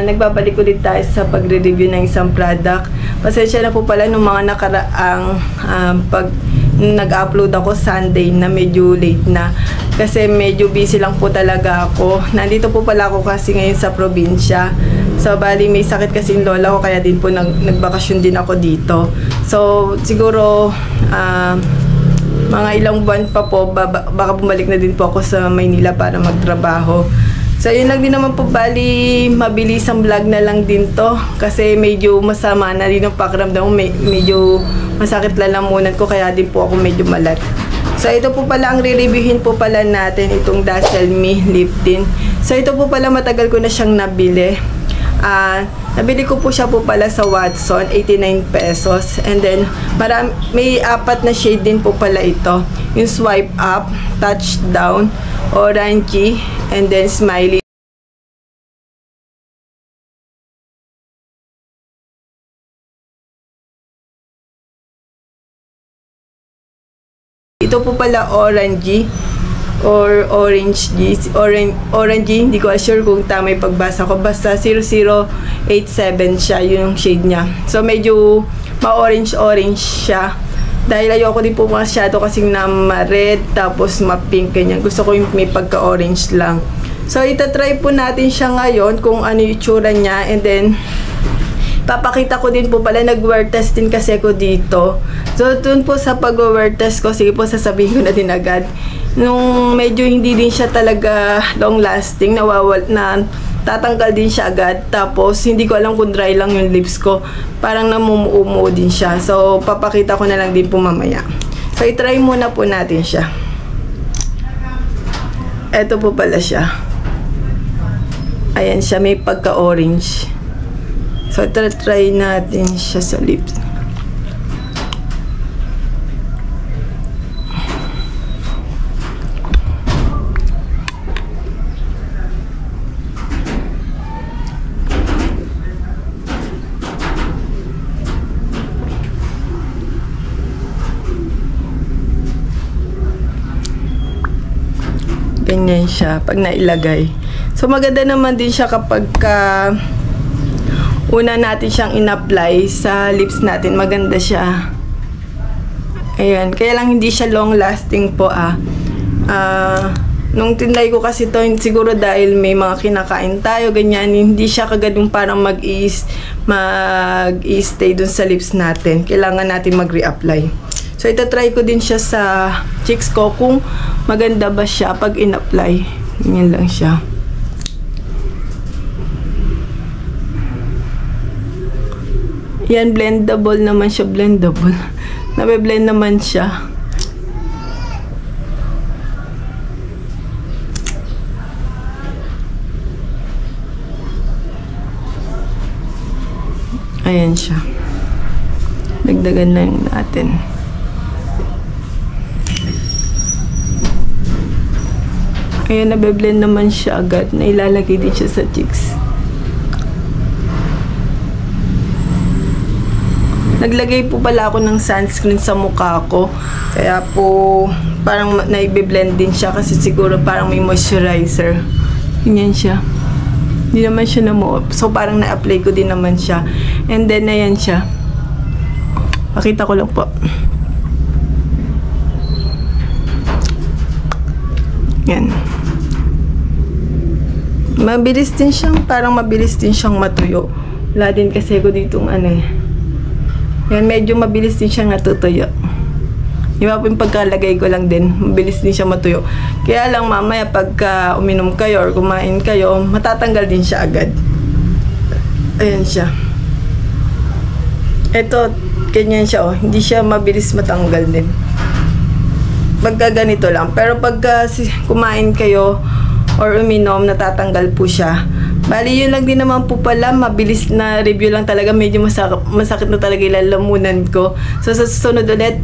nagbabalik ulit tayo sa pagre-review ng isang product. Pasensya na po pala nung mga nakaraang pag nag-upload ako Sunday na medyo late na. Kasi medyo busy lang po talaga ako. Nandito po pala ako kasi ngayon sa probinsya. So, bali may sakit kasi yung lola ko, kaya din po nagbakasyon din ako dito. So, siguro mga ilang buwan pa po, baka bumalik na din po ako sa Maynila para magtrabaho. So, yun lang din naman po, bali mabilis ang vlog na lang din to. Kasi medyo masama na rin ang pakiramdam ko, medyo masakit lalamunan ko, kaya din po ako medyo malat. So, ito po pala ang re-reviewin po pala natin, itong Dazzle Me Lip Tint. So, ito po pala matagal ko na siyang nabili. Nabili ko po siya po pala sa Watson, 89 pesos. And then, may apat na shade din po pala ito. Yung Swipe Up, Touchdown, Orangey, and then Smiley. Ito po pala Orangey or Orangey, hindi ko sure kung tama yung pagbasa ko, basta 0087 siya yung shade niya. So medyo ma-orange siya, dahil ayoko din po masyado kasing na ma-red tapos ma-pink ganyan. Gusto ko yung may pagka-orange lang. So itatry po natin siya ngayon kung ano yung itsura niya, and then papakita ko din po pala, nag-wear test din kasi ako dito. So, dun po sa pag-wear test ko, sige po, sasabihin ko na din agad. Nung medyo hindi din siya talaga long-lasting, tatanggal din siya agad. Tapos, hindi ko alam kung dry lang yung lips ko. Parang namumuo din siya. So, papakita ko na lang din po mamaya. So, itry muna po natin siya. Ito po pala siya. Ayan siya, may pagka-orange. So, try natin siya sa lips. Ganyan siya pag nailagay. So, maganda naman din siya kapag una natin siyang in-apply sa lips natin. Maganda siya. Ayan. Kaya lang hindi siya long-lasting po nung tinlay ko kasi to, siguro dahil may mga kinakain tayo, ganyan, hindi siya kagad yung parang mag-i-stay dun sa lips natin. Kailangan natin mag-reapply. So, itatry ko din siya sa cheeks ko kung maganda ba siya pag in-apply. Ganyan lang siya. Yan, blendable naman siya. Blendable. Nabe-blend naman siya. Ayan siya. Dagdagan lang natin. Ayan, nabe-blend naman siya agad. Nailalagay din siya sa cheeks. Naglagay po pala ako ng sunscreen sa mukha ko. Kaya po, parang naibe-blend din siya kasi siguro parang may moisturizer. Ganyan siya. Hindi naman siya namuo. So, parang na-apply ko din naman siya. And then, ayan siya. Pakita ko lang po. Yan. Mabilis din siyang, parang mabilis din siyang matuyo. Wala din kasi ko ditong yan, medyo mabilis din siyang natutuyo. Iba po yung pagkalagay ko lang din, mabilis din siya matuyo. Kaya lang mamaya pagka uminom kayo or kumain kayo, matatanggal din siya agad. Ayan siya. Ito, ganyan siya, hindi siya mabilis matanggal din. Pagka ganito lang. Pero pagka kumain kayo or uminom, natatanggal po siya. Bali, yun lang din naman po pala. Mabilis na review lang talaga. Medyo masakit na talaga ilalamunan ko. So, sa susunod ulit,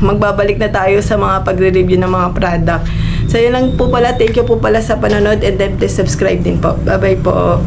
magbabalik na tayo sa mga pagre-review ng mga product. So, yun lang po pala. Thank you po pala sa panonood. And then, please subscribe din po. Bye-bye po.